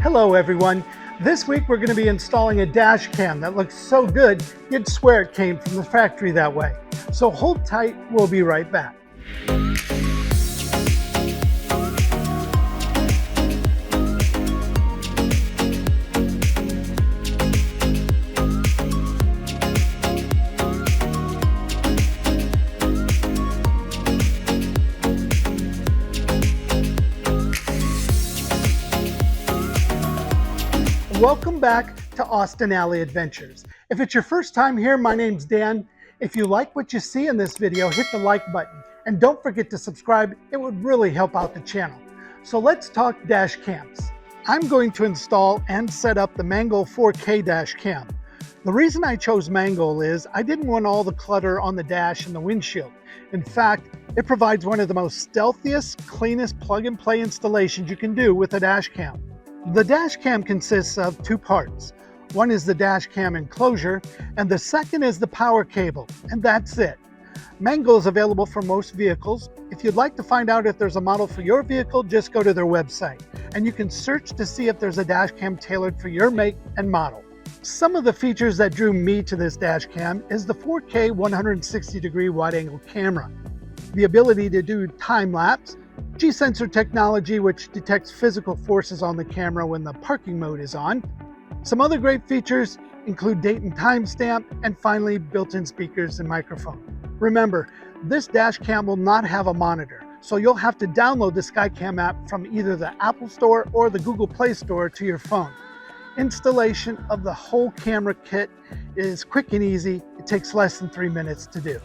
Hello everyone. This week we're going to be installing a dash cam that looks so good you'd swear it came from the factory that way. So hold tight, we'll be right back. Welcome back to Austin Alley Adventures. If it's your first time here, my name's Dan. If you like what you see in this video, hit the like button and don't forget to subscribe. It would really help out the channel. So let's talk dash cams. I'm going to install and set up the MANGOAL 4K dash cam. The reason I chose MANGOAL is I didn't want all the clutter on the dash and the windshield. In fact, it provides one of the most stealthiest, cleanest plug-and-play installations you can do with a dash cam. The dash cam consists of two parts. One is the dash cam enclosure, and the second is the power cable, and that's it. MANGOAL is available for most vehicles. If you'd like to find out if there's a model for your vehicle, just go to their website, and you can search to see if there's a dash cam tailored for your make and model. Some of the features that drew me to this dash cam is the 4K 160-degree wide-angle camera, the ability to do time-lapse, G-sensor technology, which detects physical forces on the camera when the parking mode is on. Some other great features include date and time stamp, and finally built-in speakers and microphone. Remember, this dash cam will not have a monitor, so you'll have to download the SkyCam app from either the Apple Store or the Google Play Store to your phone. Installation of the whole camera kit is quick and easy. It takes less than 3 minutes to do.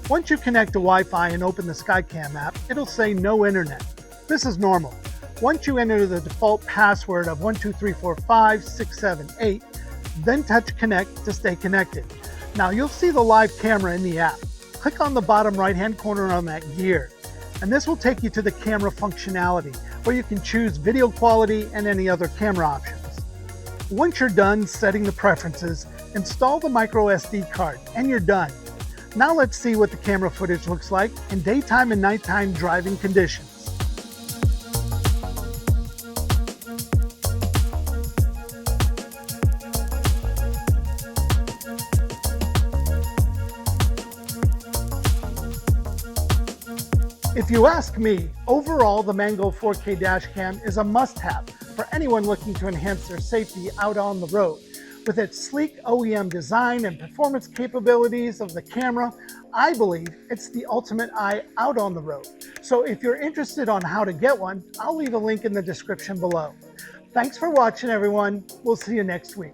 Once you connect to Wi-Fi and open the SkyCam app, it'll say no internet. This is normal. Once you enter the default password of 123456778, then touch connect to stay connected. Now you'll see the live camera in the app. Click on the bottom right-hand corner on that gear, and this will take you to the camera functionality, where you can choose video quality and any other camera options. Once you're done setting the preferences, install the micro SD card, and you're done. Now let's see what the camera footage looks like in daytime and nighttime driving conditions. If you ask me, overall the MANGOAL 4K dash cam is a must-have for anyone looking to enhance their safety out on the road. With its sleek OEM design and performance capabilities of the camera, I believe it's the ultimate eye out on the road. So if you're interested on how to get one, I'll leave a link in the description below. Thanks for watching, everyone. We'll see you next week.